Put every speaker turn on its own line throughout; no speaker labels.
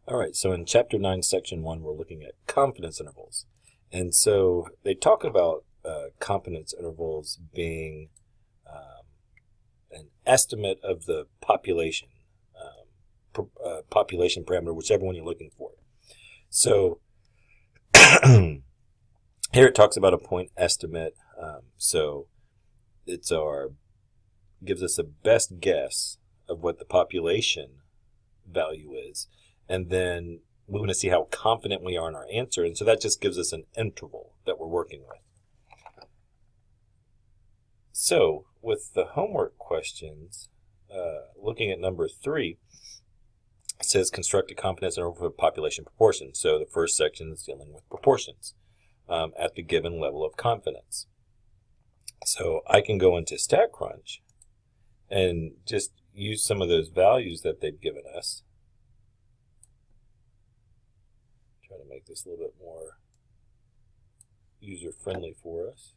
All right, so in Chapter 9, Section 1, we're looking at confidence intervals. And so they talk about confidence intervals being an estimate of the population, population parameter, whichever one you're looking for. So here it talks about a point estimate. So it's gives us a best guess of what the population value is. And then we want to see how confident we are in our answer. And so that just gives us an interval that we're working with. So with the homework questions, looking at number 3, it says construct a confidence interval for population proportion. So the first section is dealing with proportions at the given level of confidence. So I can go into StatCrunch and just use some of those values that they've given us. Try to make this a little bit more user-friendly for us.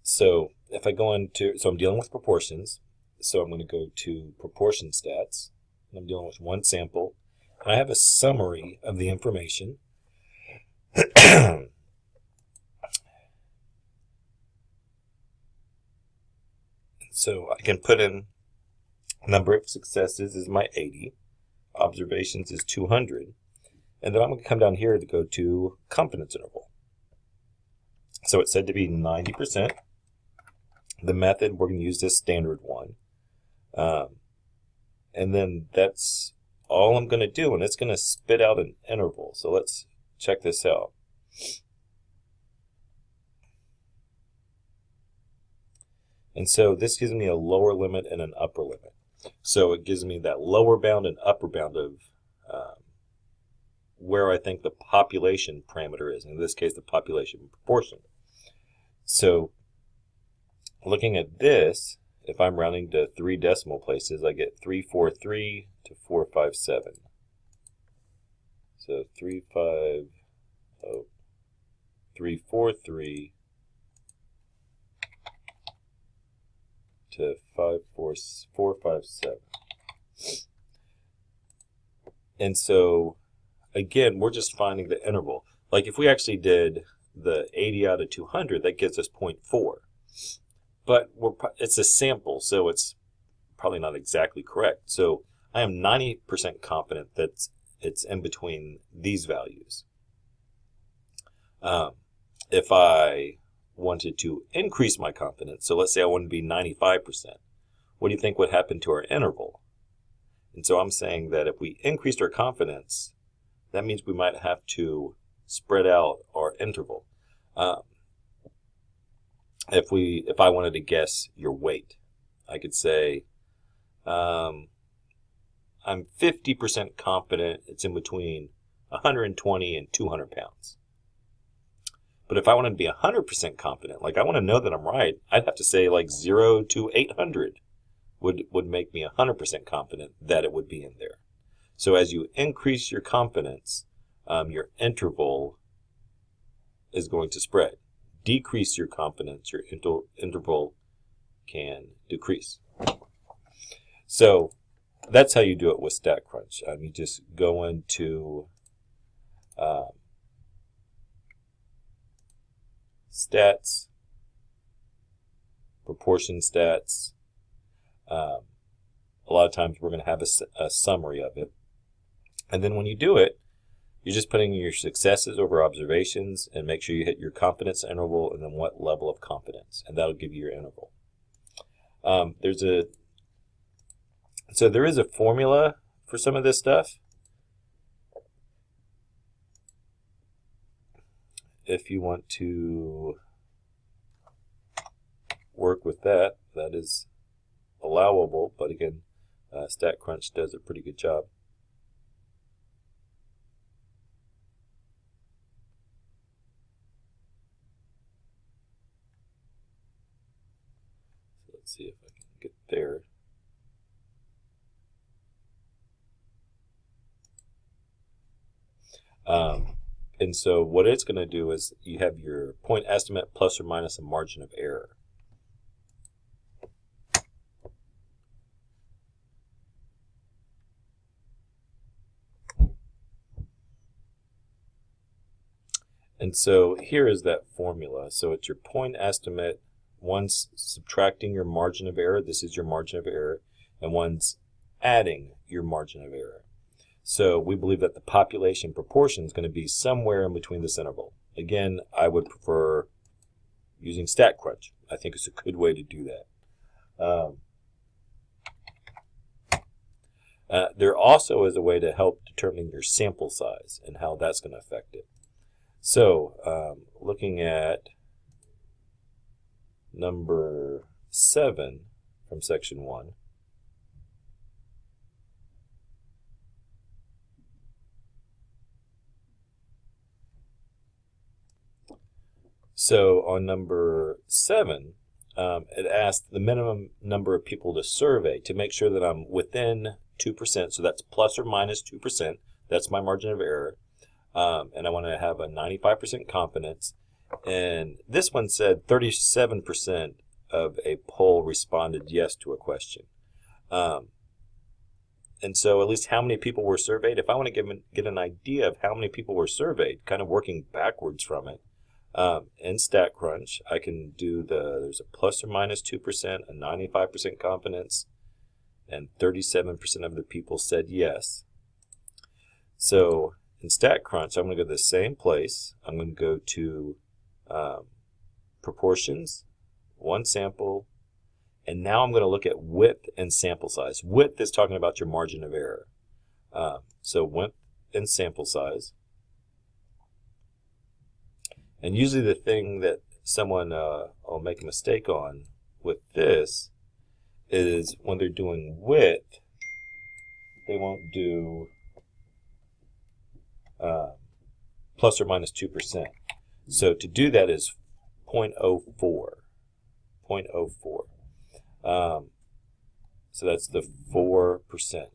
So if I go into, so I'm dealing with proportions, so I'm going to go to proportion stats, and I'm dealing with one sample, and I have a summary of the information. So I can put in number of successes is my 80, observations is 200, and then I'm going to come down here to go to confidence interval. So it's said to be 90%. The method, we're going to use this standard one. And then that's all I'm going to do, and it's going to spit out an interval. So let's check this out. And so this gives me a lower limit and an upper limit. So it gives me that lower bound and upper bound of where I think the population parameter is. In this case, the population proportion. So looking at this, if I'm rounding to 3 decimal places, I get 343 to 457. So 343 to 457. And so again, we're just finding the interval. Like if we actually did the 80 out of 200, that gives us 0.4. But it's a sample, so it's probably not exactly correct. So I am 90% confident that it's in between these values. If I wanted to increase my confidence, so let's say I wanted to be 95%, what do you think would happen to our interval? And so I'm saying that if we increased our confidence, that means we might have to spread out our interval. If I wanted to guess your weight, I could say I'm 50% confident it's in between 120 and 200 pounds. But if I wanted to be 100% confident, like I want to know that I'm right, I'd have to say like 0 to 800 would make me 100% confident that it would be in there. So as you increase your confidence, your interval is going to spread. Decrease your confidence, your interval can decrease. So that's how you do it with StatCrunch. You just go into stats, proportion stats. A lot of times we're going to have a summary of it. And then when you do it, you're just putting your successes over observations and make sure you hit your confidence interval and then what level of confidence. And that'll give you your interval. So there is a formula for some of this stuff. If you want to work with that, that is allowable. But again, StatCrunch does a pretty good job. Let's see if I can get there. And so what it's going to do is you have your point estimate plus or minus a margin of error. And so here is that formula. So it's your point estimate, once subtracting your margin of error, this is your margin of error, and once adding your margin of error. So we believe that the population proportion is going to be somewhere in between this interval. Again, I would prefer using StatCrunch. I think it's a good way to do that. There also is a way to help determine your sample size and how that's going to affect it. So looking at number 7 from section 1. So on number 7, it asked the minimum number of people to survey to make sure that I'm within 2%. So that's plus or minus 2%. That's my margin of error. And I want to have a 95% confidence. And this one said 37% of a poll responded yes to a question. And so at least how many people were surveyed, if I want to get an idea of how many people were surveyed, kind of working backwards from it, in StatCrunch, I can do there's a plus or minus 2%, a 95% confidence, and 37% of the people said yes. So in StatCrunch, I'm going to go to the same place. I'm going to go to proportions, one sample, and now I'm going to look at width and sample size. Width is talking about your margin of error. So width and sample size. And usually the thing that someone will make a mistake on with this is when they're doing width, they won't do plus or minus 2%. So to do that is 0.04. 0.04. So that's the 4%.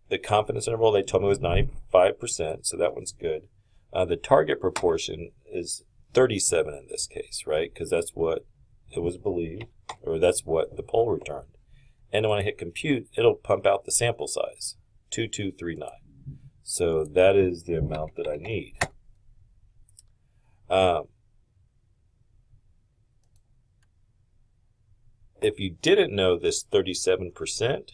The confidence interval they told me was 95%, so that one's good. The target proportion is 37 in this case, right? Because that's what it was believed, or that's what the poll returned. And when I hit compute, it'll pump out the sample size, 2239. So that is the amount that I need. If you didn't know this 37%,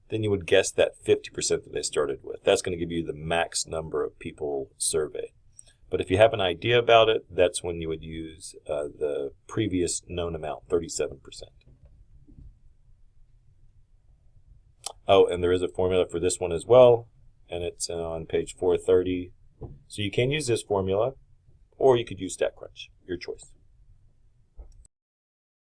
then you would guess that 50% that they started with. That's going to give you the max number of people surveyed. But if you have an idea about it, that's when you would use the previous known amount, 37%. Oh, and there is a formula for this one as well, and it's on page 430. So you can use this formula, or you could use StatCrunch, your choice.